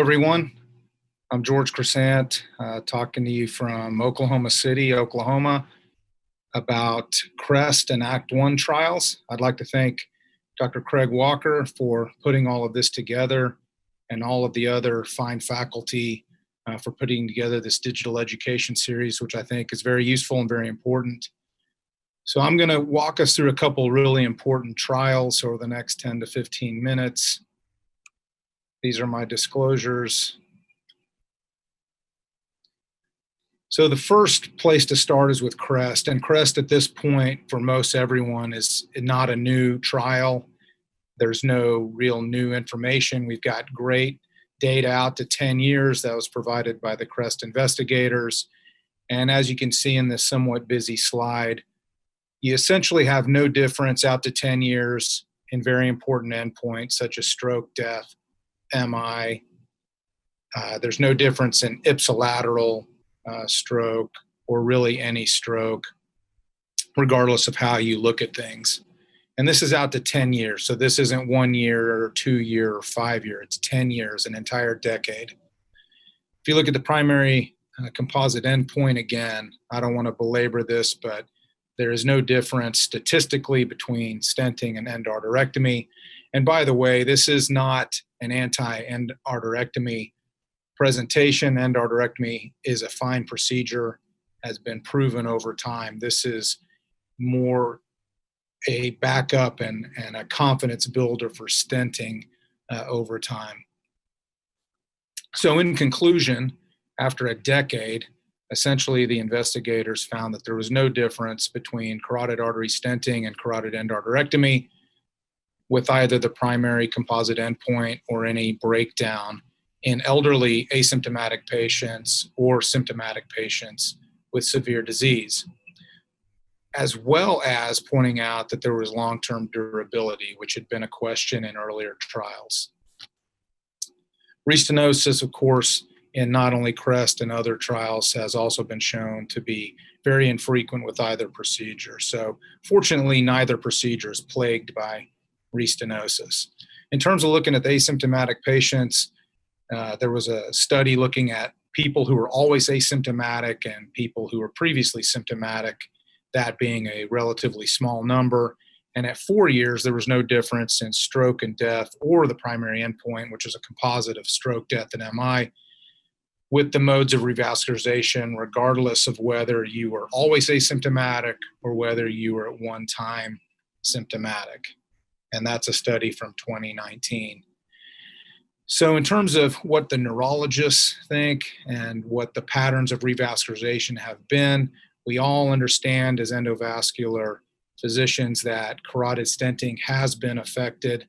everyone. I'm George Chrysant, talking to you from Oklahoma City, Oklahoma, about CREST and Act 1 trials. I'd like to thank Dr. Craig Walker for putting all of this together and all of the other fine faculty for putting together this digital education series, which I think is very useful and very important. So I'm going to walk us through a couple really important trials over the next 10 to 15 minutes. These are my disclosures. So the first place to start is with CREST, and CREST at this point for most everyone is not a new trial. There's no real new information. We've got great data out to 10 years that was provided by the CREST investigators. And as you can see in this somewhat busy slide, you essentially have no difference out to 10 years in very important endpoints such as stroke, death, MI. There's no difference in ipsilateral stroke or really any stroke, regardless of how you look at things. And this is out to 10 years. So this isn't 1 year or 2 year or 5 year. It's 10 years, an entire decade. If you look at the primary composite endpoint, again, I don't want to belabor this, but there is no difference statistically between stenting and endarterectomy. And by the way, this is not an anti-endarterectomy presentation. Endarterectomy is a fine procedure, has been proven over time. This is more a backup and a confidence builder for stenting over time. So in conclusion, after a decade, essentially the investigators found that there was no difference between carotid artery stenting and carotid endarterectomy with either the primary composite endpoint or any breakdown in elderly asymptomatic patients or symptomatic patients with severe disease, as well as pointing out that there was long-term durability, which had been a question in earlier trials. Restenosis, of course, in not only CREST and other trials has also been shown to be very infrequent with either procedure. So fortunately, neither procedure is plagued by restenosis. In terms of looking at the asymptomatic patients, there was a study looking at people who were always asymptomatic and people who were previously symptomatic, that being a relatively small number. And at 4 years, there was no difference in stroke and death or the primary endpoint, which is a composite of stroke, death, and MI, with the modes of revascularization, regardless of whether you were always asymptomatic or whether you were at one time symptomatic. And that's a study from 2019. So in terms of what the neurologists think and what the patterns of revascularization have been, we all understand as endovascular physicians that carotid stenting has been affected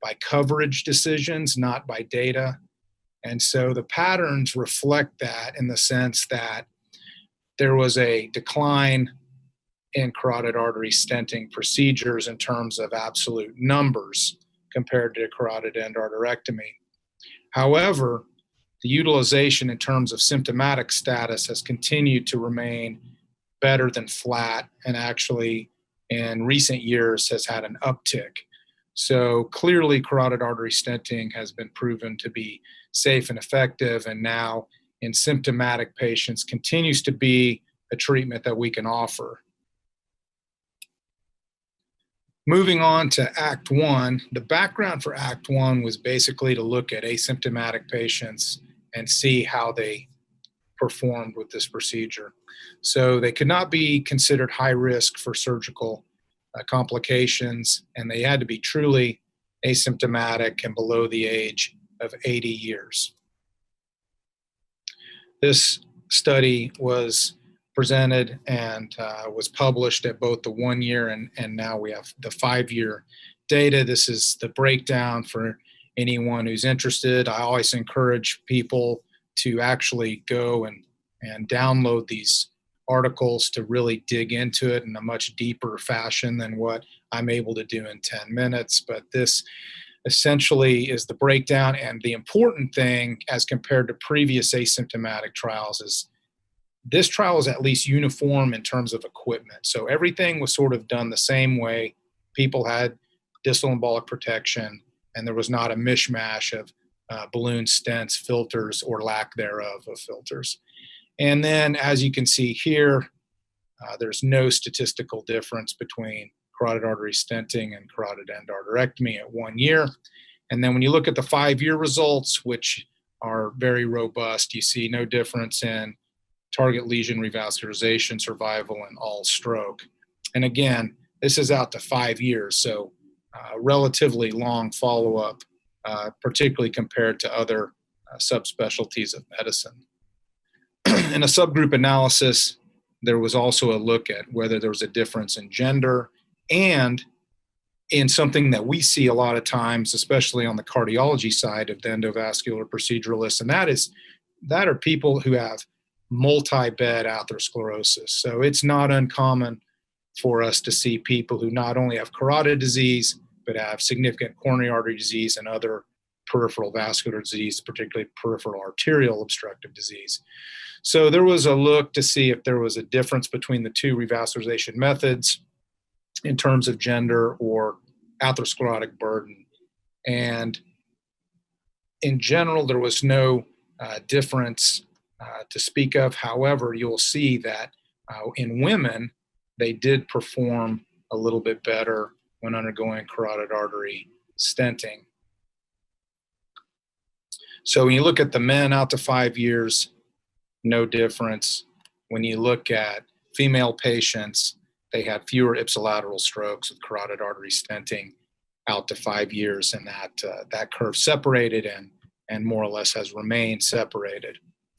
by coverage decisions, not by data. And so the patterns reflect that in the sense that there was a decline in carotid artery stenting procedures in terms of absolute numbers compared to carotid endarterectomy. However, the utilization in terms of symptomatic status has continued to remain better than flat, and actually in recent years has had an uptick. So clearly carotid artery stenting has been proven to be safe and effective, and now in symptomatic patients continues to be a treatment that we can offer. Moving on to Act 1, the background for Act 1 was basically to look at asymptomatic patients and see how they performed with this procedure. So they could not be considered high risk for surgical complications, and they had to be truly asymptomatic and below the age of 80 years. This study was presented and was published at both the 1 year and now we have the 5 year data. This is the breakdown for anyone who's interested. I always encourage people to actually go and download these articles to really dig into it in a much deeper fashion than what I'm able to do in 10 minutes. But this essentially is the breakdown, and the important thing as compared to previous asymptomatic trials is this trial is at least uniform in terms of equipment. So everything was sort of done the same way. People had distal embolic protection, and there was not a mishmash of balloon stents, filters, or lack thereof of filters. And then, as you can see here, there's no statistical difference between carotid artery stenting and carotid endarterectomy at 1 year. And then when you look at the 5-year results, which are very robust, you see no difference in target lesion revascularization, survival, and all stroke. And again, this is out to 5 years, so relatively long follow-up, particularly compared to other subspecialties of medicine. In a subgroup analysis, there was also a look at whether there was a difference in gender and in something that we see a lot of times, especially on the cardiology side of the endovascular proceduralists, and that are people who have multi-bed atherosclerosis. So it's not uncommon for us to see people who not only have carotid disease, but have significant coronary artery disease and other peripheral vascular disease, particularly peripheral arterial obstructive disease. So there was a look to see if there was a difference between the two revascularization methods in terms of gender or atherosclerotic burden. And in general, there was no difference to speak of. However, you'll see that in women, they did perform a little bit better when undergoing carotid artery stenting. So when you look at the men out to 5 years, no difference. When you look at female patients, they had fewer ipsilateral strokes with carotid artery stenting out to 5 years, and that curve separated and more or less has remained separated.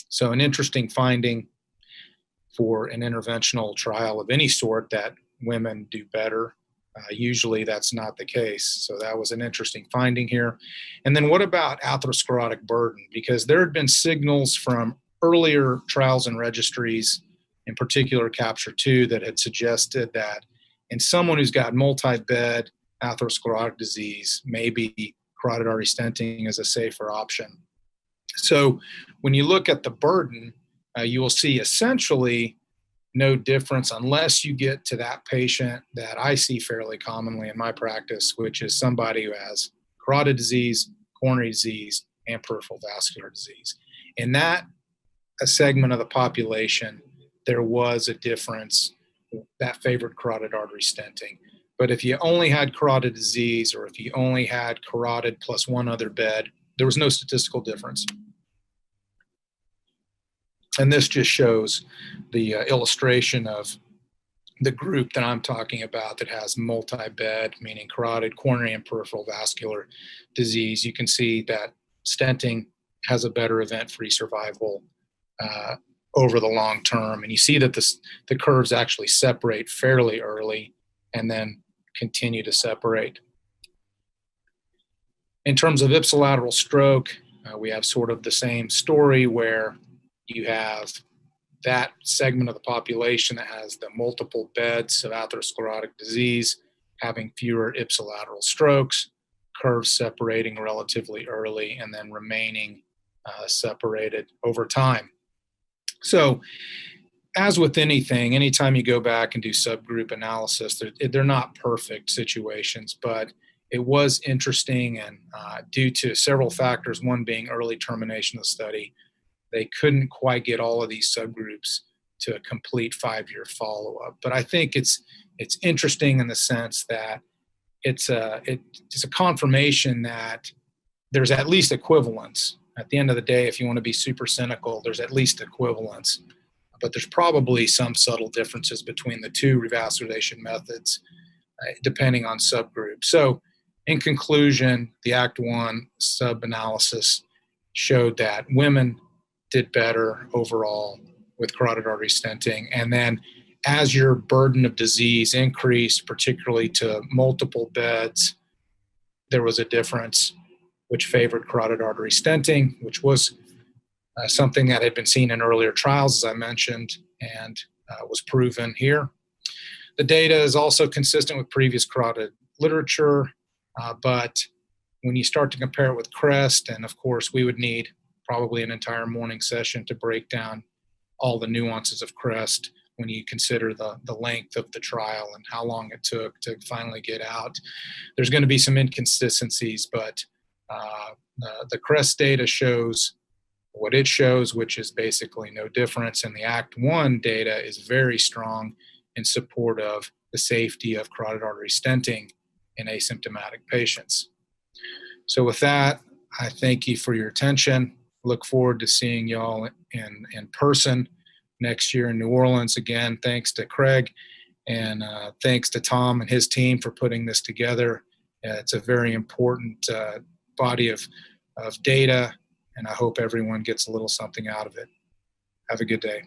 So an interesting finding for an interventional trial of any sort, that women do better. Usually that's not the case. So that was an interesting finding here. And then what about atherosclerotic burden? Because there had been signals from earlier trials and registries, in particular CAPTURE-2, that had suggested that in someone who's got multi-bed atherosclerotic disease, maybe carotid artery stenting is a safer option. So when you look at the burden, you will see essentially no difference unless you get to that patient that I see fairly commonly in my practice, which is somebody who has carotid disease, coronary disease, and peripheral vascular disease. In that a segment of the population, there was a difference that favored carotid artery stenting. But if you only had carotid disease, or if you only had carotid plus one other bed, there was no statistical difference. And this just shows the illustration of the group that I'm talking about that has multi-bed, meaning carotid, coronary, and peripheral vascular disease. You can see that stenting has a better event-free survival over the long term. And you see that the curves actually separate fairly early and then continue to separate. In terms of ipsilateral stroke, we have sort of the same story where you have that segment of the population that has the multiple beds of atherosclerotic disease having fewer ipsilateral strokes, curves separating relatively early and then remaining separated over time. So as with anything, anytime you go back and do subgroup analysis, they're not perfect situations, but it was interesting, and due to several factors, one being early termination of the study, they couldn't quite get all of these subgroups to a complete 5-year follow-up. But I think it's interesting in the sense that it's a confirmation that there's at least equivalence. At the end of the day, if you want to be super cynical, there's at least equivalence. But there's probably some subtle differences between the two revascularization methods, depending on subgroup. So in conclusion, the Act 1 sub-analysis showed that women did better overall with carotid artery stenting. And then as your burden of disease increased, particularly to multiple beds, there was a difference which favored carotid artery stenting, which was something that had been seen in earlier trials, as I mentioned, and was proven here. The data is also consistent with previous carotid literature, but when you start to compare it with CREST, and of course we would need probably an entire morning session to break down all the nuances of CREST when you consider the length of the trial and how long it took to finally get out. There's going to be some inconsistencies, but The CREST data shows what it shows, which is basically no difference, and the ACT-1 data is very strong in support of the safety of carotid artery stenting in asymptomatic patients. So with that, I thank you for your attention. Look forward to seeing y'all in person next year in New Orleans. Again, thanks to Craig, and thanks to Tom and his team for putting this together. It's a very important body of data, and I hope everyone gets a little something out of it. Have a good day.